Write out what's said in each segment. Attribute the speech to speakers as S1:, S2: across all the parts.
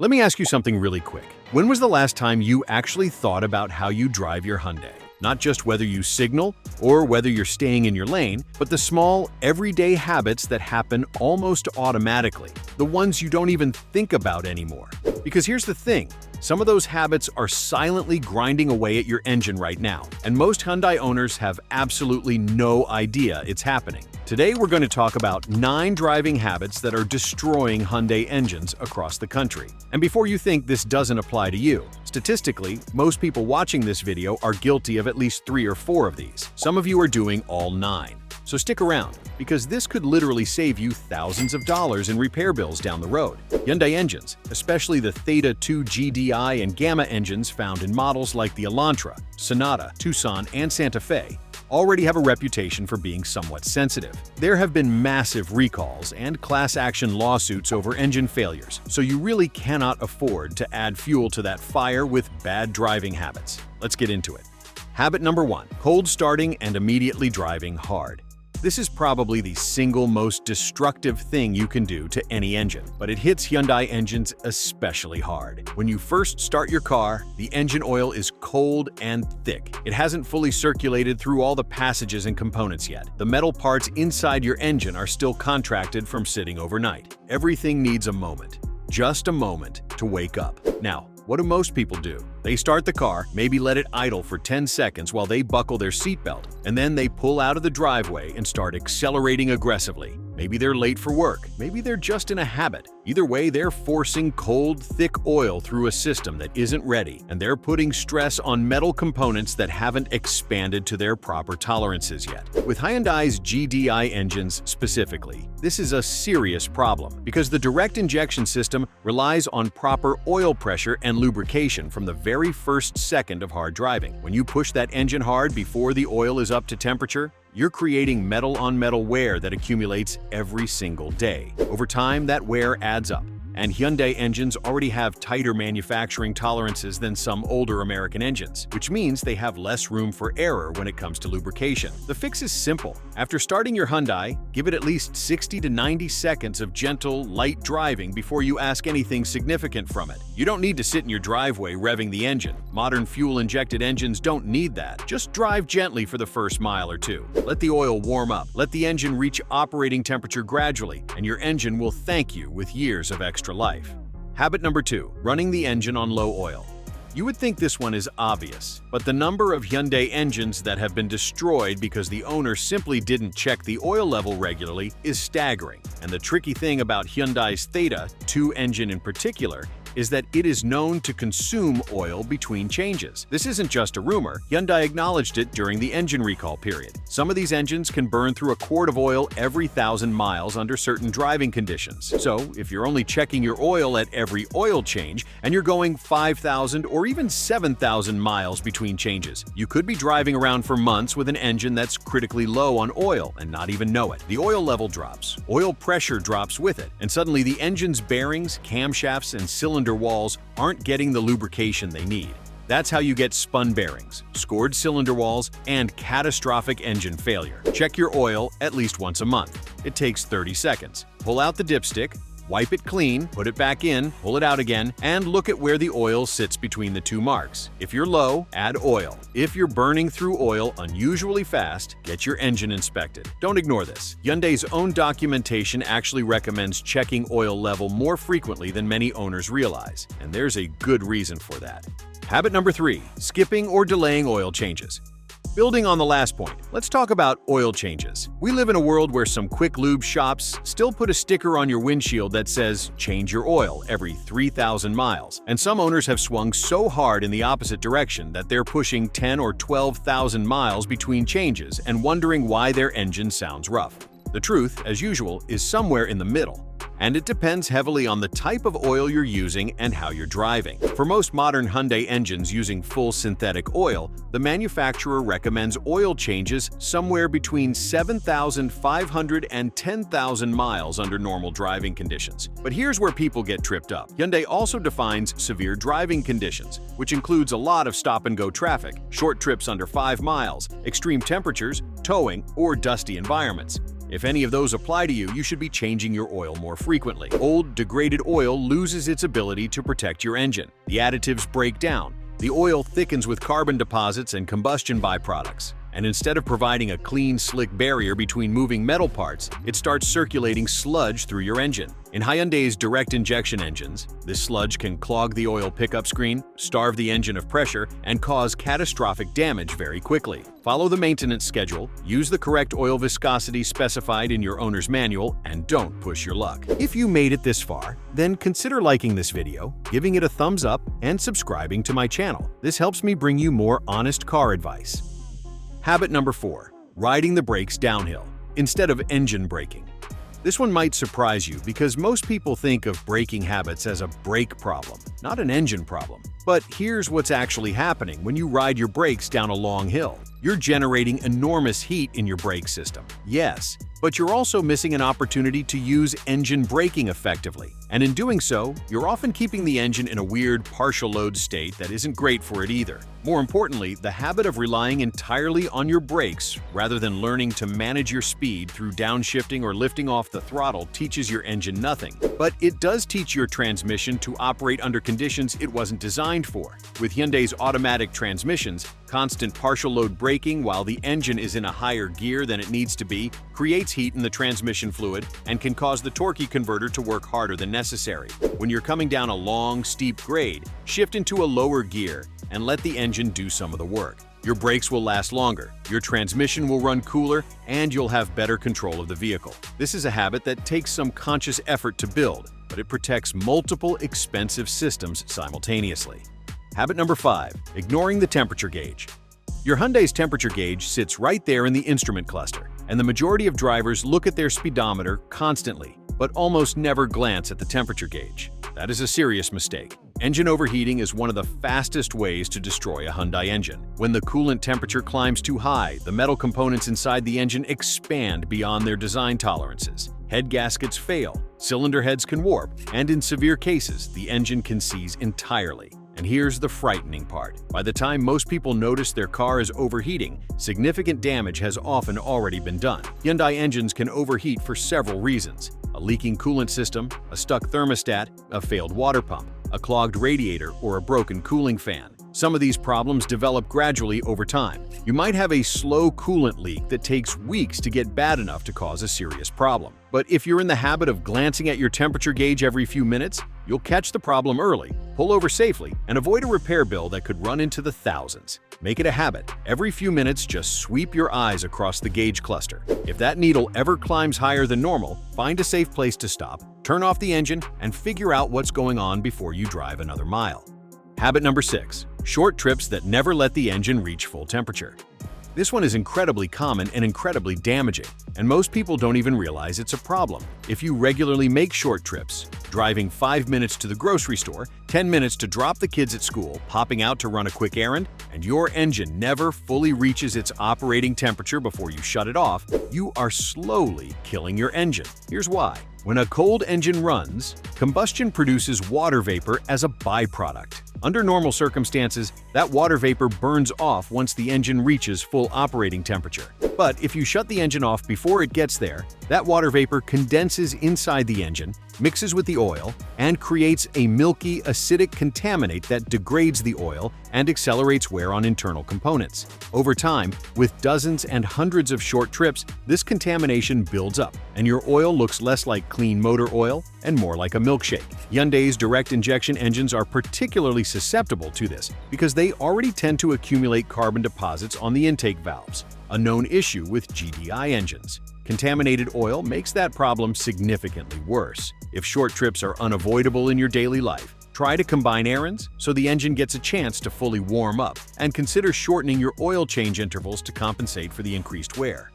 S1: Let me ask you something really quick. When was the last time you actually thought about how you drive your Hyundai? Not just whether you signal or whether you're staying in your lane, but the small, everyday habits that happen almost automatically, the ones you don't even think about anymore. Because here's the thing, some of those habits are silently grinding away at your engine right now, and most Hyundai owners have absolutely no idea it's happening. Today we're going to talk about 9 driving habits that are destroying Hyundai engines across the country. And before you think this doesn't apply to you, statistically, most people watching this video are guilty of at least 3 or 4 of these. Some of you are doing all 9. So stick around, because this could literally save you thousands of dollars in repair bills down the road. Hyundai engines, especially the Theta II GDI and Gamma engines found in models like the Elantra, Sonata, Tucson, and Santa Fe, already have a reputation for being somewhat sensitive. There have been massive recalls and class action lawsuits over engine failures, so you really cannot afford to add fuel to that fire with bad driving habits. Let's get into it. Habit number 1, cold starting and immediately driving hard. This is probably the single most destructive thing you can do to any engine, but it hits Hyundai engines especially hard. When you first start your car, the engine oil is cold and thick. It hasn't fully circulated through all the passages and components yet. The metal parts inside your engine are still contracted from sitting overnight. Everything needs a moment, just a moment, to wake up. Now, what do most people do? They start the car, maybe let it idle for 10 seconds while they buckle their seatbelt, and then they pull out of the driveway and start accelerating aggressively. Maybe they're late for work, maybe they're just in a habit. Either way, they're forcing cold, thick oil through a system that isn't ready, and they're putting stress on metal components that haven't expanded to their proper tolerances yet. With Hyundai's GDI engines specifically, this is a serious problem because the direct injection system relies on proper oil pressure and lubrication from the very first second of hard driving. When you push that engine hard before the oil is up to temperature, you're creating metal-on-metal wear that accumulates every single day. Over time, that wear adds up, and Hyundai engines already have tighter manufacturing tolerances than some older American engines, which means they have less room for error when it comes to lubrication. The fix is simple. After starting your Hyundai, give it at least 60 to 90 seconds of gentle, light driving before you ask anything significant from it. You don't need to sit in your driveway revving the engine. Modern fuel-injected engines don't need that. Just drive gently for the first mile or two. Let the oil warm up. Let the engine reach operating temperature gradually, and your engine will thank you with years of extra life. Habit number 2, running the engine on low oil. You would think this one is obvious, but the number of Hyundai engines that have been destroyed because the owner simply didn't check the oil level regularly is staggering. And the tricky thing about Hyundai's Theta II engine in particular is that it is known to consume oil between changes. This isn't just a rumor. Hyundai acknowledged it during the engine recall period. Some of these engines can burn through a quart of oil every 1,000 miles under certain driving conditions. So, if you're only checking your oil at every oil change and you're going 5,000 or even 7,000 miles between changes, you could be driving around for months with an engine that's critically low on oil and not even know it. The oil level drops, oil pressure drops with it, and suddenly the engine's bearings, camshafts, and cylinder walls aren't getting the lubrication they need. That's how you get spun bearings, scored cylinder walls, and catastrophic engine failure. Check your oil at least once a month. It takes 30 seconds. Pull out the dipstick, wipe it clean, put it back in, pull it out again, and look at where the oil sits between the 2 marks. If you're low, add oil. If you're burning through oil unusually fast, get your engine inspected. Don't ignore this. Hyundai's own documentation actually recommends checking oil level more frequently than many owners realize, and there's a good reason for that. Habit number 3, skipping or delaying oil changes. Building on the last point, let's talk about oil changes. We live in a world where some quick lube shops still put a sticker on your windshield that says, "Change your oil every 3,000 miles." And some owners have swung so hard in the opposite direction that they're pushing 10 or 12,000 miles between changes and wondering why their engine sounds rough. The truth, as usual, is somewhere in the middle. And it depends heavily on the type of oil you're using and how you're driving. For most modern Hyundai engines using full synthetic oil, the manufacturer recommends oil changes somewhere between 7,500 and 10,000 miles under normal driving conditions. But here's where people get tripped up. Hyundai also defines severe driving conditions, which includes a lot of stop-and-go traffic, short trips under 5 miles, extreme temperatures, towing, or dusty environments. If any of those apply to you, you should be changing your oil more frequently. Old, degraded oil loses its ability to protect your engine. The additives break down. The oil thickens with carbon deposits and combustion byproducts. And instead of providing a clean, slick barrier between moving metal parts, it starts circulating sludge through your engine. In Hyundai's direct injection engines, this sludge can clog the oil pickup screen, starve the engine of pressure, and cause catastrophic damage very quickly. Follow the maintenance schedule, use the correct oil viscosity specified in your owner's manual, and don't push your luck. If you made it this far, then consider liking this video, giving it a thumbs up, and subscribing to my channel. This helps me bring you more honest car advice. Habit number 4. Riding the brakes downhill instead of engine braking. This one might surprise you because most people think of braking habits as a brake problem, not an engine problem. But here's what's actually happening when you ride your brakes down a long hill. You're generating enormous heat in your brake system. Yes, but you're also missing an opportunity to use engine braking effectively. And in doing so, you're often keeping the engine in a weird partial load state that isn't great for it either. More importantly, the habit of relying entirely on your brakes rather than learning to manage your speed through downshifting or lifting off the throttle teaches your engine nothing. But it does teach your transmission to operate under conditions it wasn't designed for. With Hyundai's automatic transmissions, constant partial load braking while the engine is in a higher gear than it needs to be creates heat in the transmission fluid and can cause the torque converter to work harder than necessary. When you're coming down a long, steep grade, shift into a lower gear and let the engine do some of the work. Your brakes will last longer, your transmission will run cooler, and you'll have better control of the vehicle. This is a habit that takes some conscious effort to build, but it protects multiple expensive systems simultaneously. Habit number 5. Ignoring the temperature gauge. Your Hyundai's temperature gauge sits right there in the instrument cluster, and the majority of drivers look at their speedometer constantly, but almost never glance at the temperature gauge. That is a serious mistake. Engine overheating is one of the fastest ways to destroy a Hyundai engine. When the coolant temperature climbs too high, the metal components inside the engine expand beyond their design tolerances. Head gaskets fail, cylinder heads can warp, and in severe cases, the engine can seize entirely. And here's the frightening part. By the time most people notice their car is overheating, significant damage has often already been done. Hyundai engines can overheat for several reasons: a leaking coolant system, a stuck thermostat, a failed water pump, a clogged radiator, or a broken cooling fan. Some of these problems develop gradually over time. You might have a slow coolant leak that takes weeks to get bad enough to cause a serious problem. But if you're in the habit of glancing at your temperature gauge every few minutes, you'll catch the problem early, pull over safely, and avoid a repair bill that could run into the thousands. Make it a habit. Every few minutes, just sweep your eyes across the gauge cluster. If that needle ever climbs higher than normal, find a safe place to stop, turn off the engine, and figure out what's going on before you drive another mile. Habit number 6. Short trips that never let the engine reach full temperature. This one is incredibly common and incredibly damaging, and most people don't even realize it's a problem. If you regularly make short trips, driving 5 minutes to the grocery store, 10 minutes to drop the kids at school, popping out to run a quick errand, and your engine never fully reaches its operating temperature before you shut it off, you are slowly killing your engine. Here's why. When a cold engine runs, combustion produces water vapor as a byproduct. Under normal circumstances, that water vapor burns off once the engine reaches full operating temperature. But if you shut the engine off before it gets there, that water vapor condenses inside the engine, mixes with the oil, and creates a milky, acidic contaminant that degrades the oil and accelerates wear on internal components. Over time, with dozens and hundreds of short trips, this contamination builds up, and your oil looks less like clean motor oil and more like a milkshake. Hyundai's direct injection engines are particularly susceptible to this because they already tend to accumulate carbon deposits on the intake valves, a known issue with GDI engines. Contaminated oil makes that problem significantly worse. If short trips are unavoidable in your daily life, try to combine errands so the engine gets a chance to fully warm up, and consider shortening your oil change intervals to compensate for the increased wear.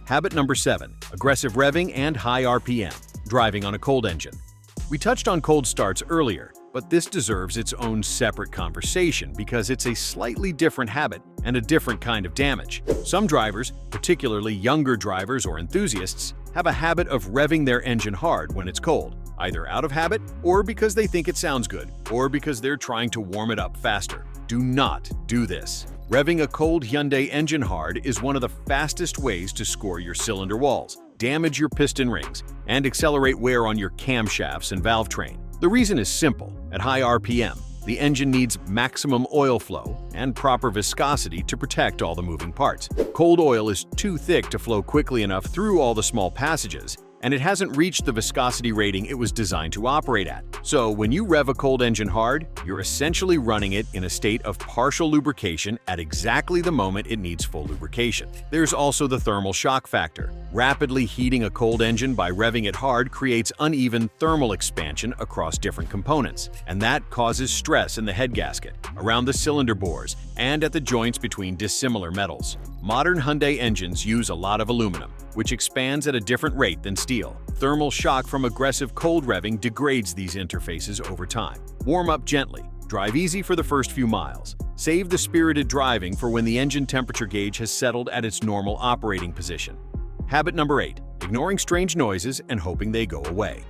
S1: Habit number 7. Aggressive revving and high RPM. Driving on a cold engine. We touched on cold starts earlier, but this deserves its own separate conversation because it's a slightly different habit and a different kind of damage. Some drivers, particularly younger drivers or enthusiasts, have a habit of revving their engine hard when it's cold, either out of habit or because they think it sounds good, or because they're trying to warm it up faster. Do not do this. Revving a cold Hyundai engine hard is one of the fastest ways to score your cylinder walls, damage your piston rings, and accelerate wear on your camshafts and valve train. The reason is simple. At high RPM, the engine needs maximum oil flow and proper viscosity to protect all the moving parts. Cold oil is too thick to flow quickly enough through all the small passages, and it hasn't reached the viscosity rating it was designed to operate at. So when you rev a cold engine hard, you're essentially running it in a state of partial lubrication at exactly the moment it needs full lubrication. There's also the thermal shock factor. Rapidly heating a cold engine by revving it hard creates uneven thermal expansion across different components, and that causes stress in the head gasket, around the cylinder bores, and at the joints between dissimilar metals. Modern Hyundai engines use a lot of aluminum, which expands at a different rate than steel. Thermal shock from aggressive cold revving degrades these interfaces over time. Warm up gently. Drive easy for the first few miles. Save the spirited driving for when the engine temperature gauge has settled at its normal operating position. Habit number 8. Ignoring strange noises and hoping they go away.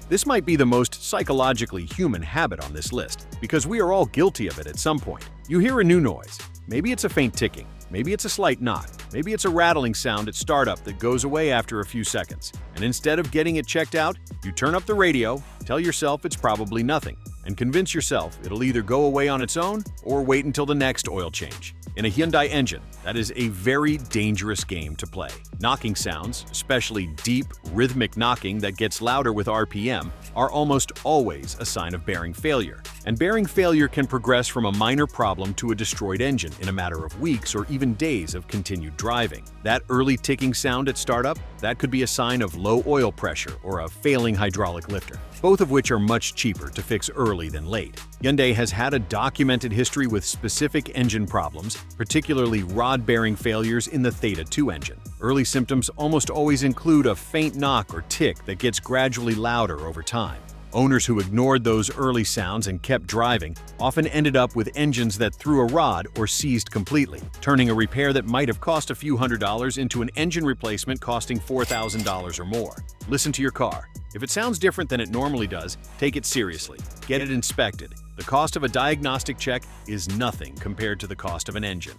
S1: This might be the most psychologically human habit on this list, because we are all guilty of it at some point. You hear a new noise. Maybe it's a faint ticking. Maybe it's a slight knock. Maybe it's a rattling sound at startup that goes away after a few seconds. And instead of getting it checked out, you turn up the radio, tell yourself it's probably nothing, and convince yourself it'll either go away on its own or wait until the next oil change. In a Hyundai engine, that is a very dangerous game to play. Knocking sounds, especially deep, rhythmic knocking that gets louder with RPM, are almost always a sign of bearing failure. And bearing failure can progress from a minor problem to a destroyed engine in a matter of weeks or even days of continued driving. That early ticking sound at startup, that could be a sign of low oil pressure or a failing hydraulic lifter, both of which are much cheaper to fix early than late. Hyundai has had a documented history with specific engine problems, particularly rod-bearing failures in the Theta II engine. Early symptoms almost always include a faint knock or tick that gets gradually louder over time. Owners who ignored those early sounds and kept driving often ended up with engines that threw a rod or seized completely, turning a repair that might have cost a few $100s into an engine replacement costing $4,000 or more. Listen to your car. If it sounds different than it normally does, take it seriously. Get it inspected. The cost of a diagnostic check is nothing compared to the cost of an engine.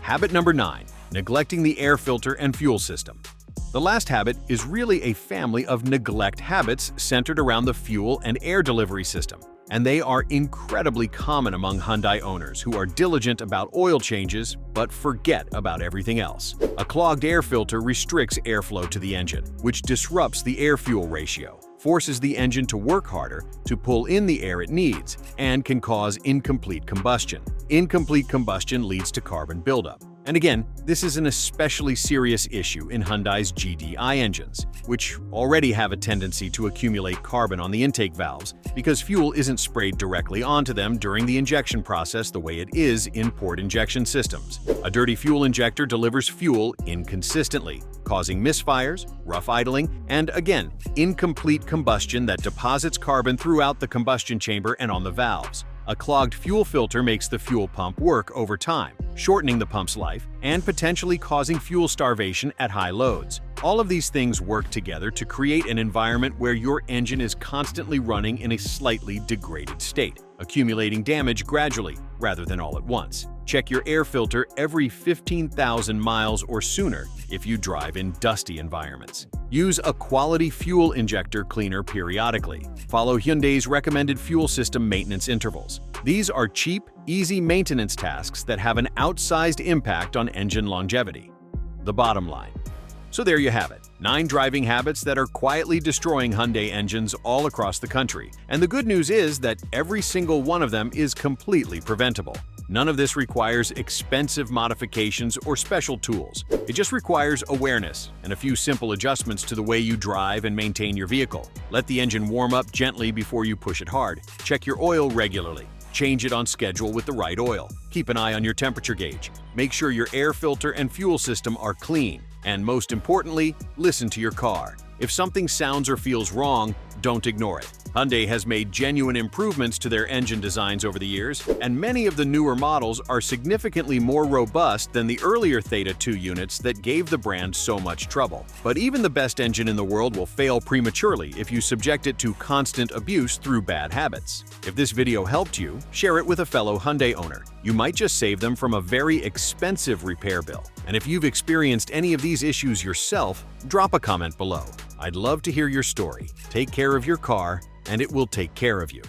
S1: Habit number 9. Neglecting the air filter and fuel system. The last habit is really a family of neglect habits centered around the fuel and air delivery system, and they are incredibly common among Hyundai owners who are diligent about oil changes but forget about everything else. A clogged air filter restricts airflow to the engine, which disrupts the air-fuel ratio, forces the engine to work harder to pull in the air it needs, and can cause incomplete combustion. Incomplete combustion leads to carbon buildup. And again, this is an especially serious issue in Hyundai's GDI engines, which already have a tendency to accumulate carbon on the intake valves because fuel isn't sprayed directly onto them during the injection process the way it is in port injection systems. A dirty fuel injector delivers fuel inconsistently, causing misfires, rough idling, and again, incomplete combustion that deposits carbon throughout the combustion chamber and on the valves. A clogged fuel filter makes the fuel pump work over time, shortening the pump's life and potentially causing fuel starvation at high loads. All of these things work together to create an environment where your engine is constantly running in a slightly degraded state, accumulating damage gradually rather than all at once. Check your air filter every 15,000 miles or sooner if you drive in dusty environments. Use a quality fuel injector cleaner periodically. Follow Hyundai's recommended fuel system maintenance intervals. These are cheap, easy maintenance tasks that have an outsized impact on engine longevity. The bottom line. So there you have it, 9 driving habits that are quietly destroying Hyundai engines all across the country. And the good news is that every single one of them is completely preventable. None of this requires expensive modifications or special tools. It just requires awareness and a few simple adjustments to the way you drive and maintain your vehicle. Let the engine warm up gently before you push it hard. Check your oil regularly. Change it on schedule with the right oil. Keep an eye on your temperature gauge. Make sure your air filter and fuel system are clean. And most importantly, listen to your car. If something sounds or feels wrong, don't ignore it. Hyundai has made genuine improvements to their engine designs over the years, and many of the newer models are significantly more robust than the earlier Theta II units that gave the brand so much trouble. But even the best engine in the world will fail prematurely if you subject it to constant abuse through bad habits. If this video helped you, share it with a fellow Hyundai owner. You might just save them from a very expensive repair bill. And if you've experienced any of these issues yourself, drop a comment below. I'd love to hear your story. Take care of your car, and it will take care of you.